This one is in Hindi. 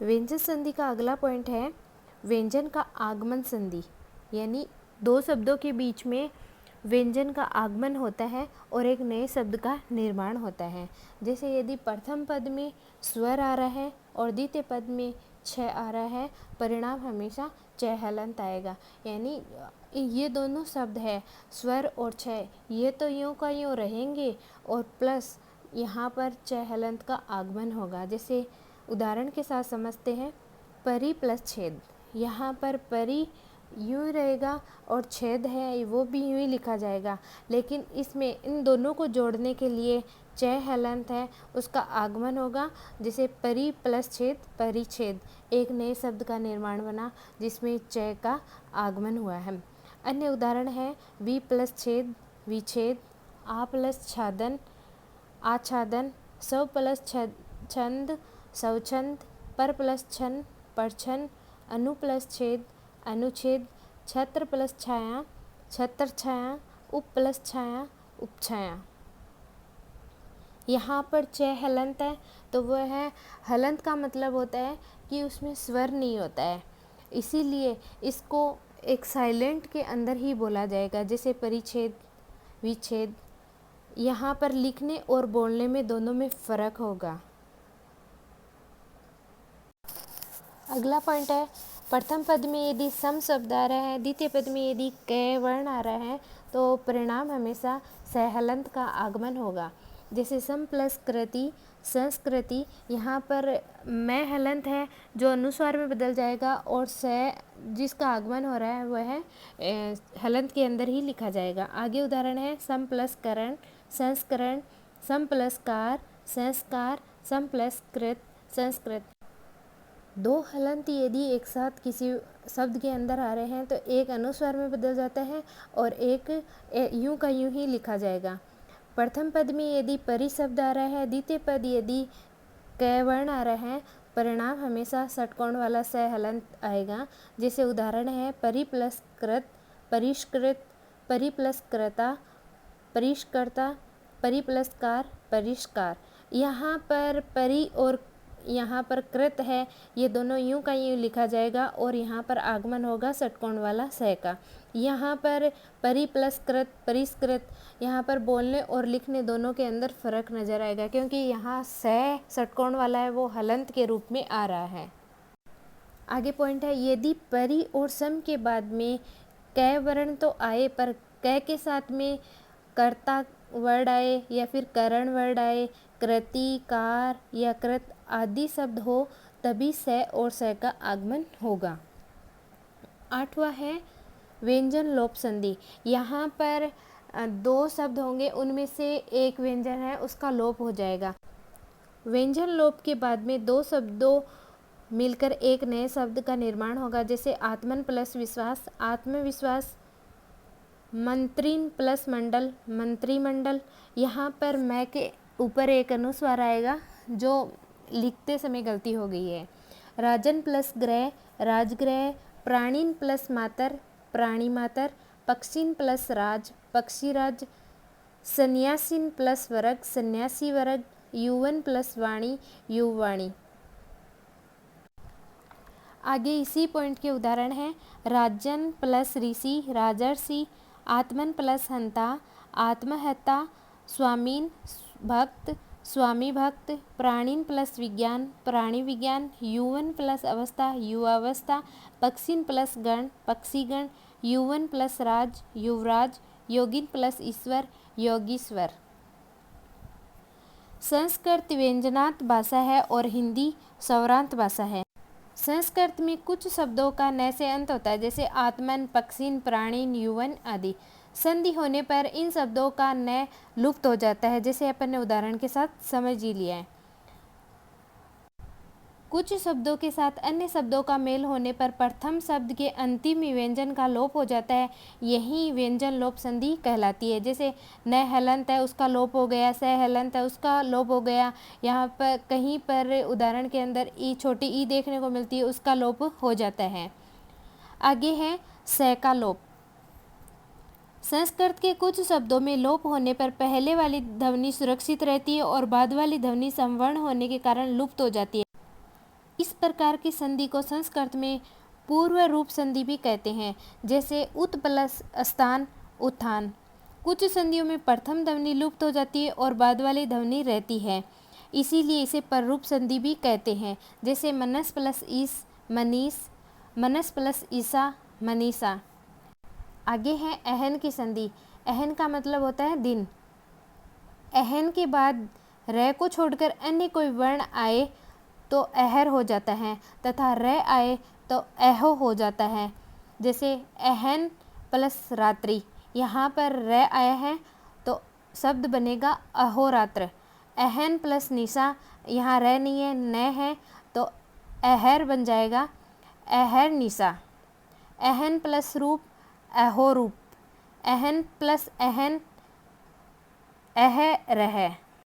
व्यंजन संधि का अगला पॉइंट है व्यंजन का आगमन संधि, यानी दो शब्दों के बीच में व्यंजन का आगमन होता है और एक नए शब्द का निर्माण होता है। जैसे यदि प्रथम पद में स्वर आ रहा है और द्वितीय पद में छ आ रहा है, परिणाम हमेशा च हलंत आएगा। यानी ये दोनों शब्द है स्वर और छ, ये तो यूँ का यूँ रहेंगे और प्लस यहाँ पर च हलंत का आगमन होगा। जैसे उदाहरण के साथ समझते हैं, परि प्लस छेद। यहाँ पर परि यूँ रहेगा और छेद है वो भी यूँ ही लिखा जाएगा, लेकिन इसमें इन दोनों को जोड़ने के लिए च हलंत है उसका आगमन होगा। जैसे परि प्लस छेद परिच्छेद, एक नए शब्द का निर्माण बना जिसमें च का आगमन हुआ है। अन्य उदाहरण है वि प्लस छेद विच्छेद, आ प्लस छादन आच्छादन, सव प्लस छंद स्वच्छंद, पर प्लस छन परछन, अनु प्लस छेद अनुच्छेद, छत्र प्लस छाया छत्र छाया, उप प्लस छाया उपछाया। यहाँ पर च हलंत है तो वह है हलंत का मतलब होता है कि उसमें स्वर नहीं होता है, इसीलिए इसको एक साइलेंट के अंदर ही बोला जाएगा। जैसे परिच्छेद विच्छेद, यहाँ पर लिखने और बोलने में दोनों में फ़र्क होगा। अगला पॉइंट है प्रथम पद में यदि सम शब्द आ रहा है, द्वितीय पद में यदि क वर्ण आ रहा है तो परिणाम हमेशा सहलंत का आगमन होगा। जैसे सम प्लस कृति संस्कृति, यहाँ पर मैं हलंत है जो अनुस्वार में बदल जाएगा और स जिसका आगमन हो रहा है वह है हलंत के अंदर ही लिखा जाएगा। आगे उदाहरण है सम प्लस करण संस्करण, सम प्लस कार संस्कार, सम प्लस कृत संस्कृत। दो हलंत यदि एक साथ किसी शब्द के अंदर आ रहे हैं तो एक अनुस्वार में बदल जाता है और एक यूं का यूं ही लिखा जाएगा। प्रथम पद में यदि परि शब्द आ रहा है, द्वितीय पद यदि क वर्ण आ रहा है, परिणाम हमेशा षटकोण वाला स हलंत आएगा। जैसे उदाहरण है परि प्लस कृत परिष्कृत, परि प्लस कृता परिष्कर्ता, परि प्लस कार परिष्कार। यहाँ पर परि और यहाँ पर कृत है, ये दोनों यूं का यूं लिखा जाएगा और यहाँ पर आगमन होगा षटकोण वाला स का। यहाँ पर परि प्लस कृत परिष्कृत, यहाँ पर बोलने और लिखने दोनों के अंदर फर्क नजर आएगा क्योंकि यहाँ स षटकोण वाला है वो हलंत के रूप में आ रहा है। आगे पॉइंट है यदि परि और सम के बाद में क वर्ण तो आए पर क के साथ में कर्ता वर्ड आए या फिर करण वर्ड आए, कृति कार या कृत आदि शब्द हो तभी स और स का आगमन होगा। आठवां है व्यंजन लोप संधि। यहाँ पर दो शब्द होंगे, उनमें से एक व्यंजन है उसका लोप हो जाएगा। व्यंजन लोप के बाद में दो शब्दों मिलकर एक नए शब्द का निर्माण होगा। जैसे आत्मन प्लस विश्वास आत्मविश्वास, मंत्रीन प्लस मंडल मंत्रिमंडल। यहाँ पर मैं के ऊपर एक अनुस्वार आएगा जो लिखते समय गलती हो गई है। राजन प्लस ग्रह राजगृह, प्राणीन प्लस मातर प्राणी मातर, पक्षीन प्लस राज पक्षी राज, सन्यासीन प्लस वर्ग सन्यासी वर्ग, युवन प्लस वाणी युवाणी। आगे इसी पॉइंट के उदाहरण हैं राजन प्लस ऋषि राजर्षि, आत्मन प्लस हंता आत्महत्ता, स्वामीन भक्त स्वामी भक्त, प्राणीन प्लस विज्ञान प्राणी विज्ञान, युवन प्लस अवस्था युवावस्था, पक्षीन प्लस गण पक्षीगण, युवन प्लस राज युवराज, योगिन प्लस ईश्वर योगीश्वर। संस्कृत व्यंजनात् भाषा है और हिंदी स्वरांत भाषा है। संस्कृत में कुछ शब्दों का न से अंत होता है, जैसे आत्मन पक्षीन प्राणीन युवन आदि। संधि होने पर इन शब्दों का न लुप्त हो जाता है, जैसे अपन ने उदाहरण के साथ समझ ही लिया है। कुछ शब्दों के साथ अन्य शब्दों का मेल होने पर प्रथम शब्द के अंतिम व्यंजन का लोप हो जाता है, यही व्यंजन लोप संधि कहलाती है। जैसे न हलंत है उसका लोप हो गया, स हलंत है उसका लोप हो गया। यहाँ पर कहीं पर उदाहरण के अंदर ई छोटी ई देखने को मिलती है, उसका लोप हो जाता है। आगे है स का लोप। संस्कृत के कुछ शब्दों में लोप होने पर पहले वाली ध्वनि सुरक्षित रहती है और बाद वाली ध्वनि समवर्ण होने के कारण लुप्त हो जाती है। इस प्रकार की संधि को संस्कृत में पूर्व रूप संधि भी कहते हैं, जैसे उत प्लस स्थान उत्थान। कुछ संधियों में प्रथम ध्वनि लुप्त हो जाती है और बाद वाली ध्वनि रहती है, इसीलिए इसे पररूप संधि भी कहते हैं, जैसे मनस प्लस ईस मनीष, मनस प्लस ईसा मनीषा। आगे है अहन की संधि। अहन का मतलब होता है दिन। अहन के बाद रे को छोड़कर अन्य कोई वर्ण आए तो अहर हो जाता है तथा रे आए तो अहो हो जाता है, जैसे अहन प्लस रात्रि। यहाँ पर रे आया है तो शब्द बनेगा अहोरात्र। अहन प्लस निशा, यहाँ रे नहीं है न है तो अहर बन जाएगा अहर निशा। अहन प्लस रूप अहो रूप। अहन प्लस अहन अह रह।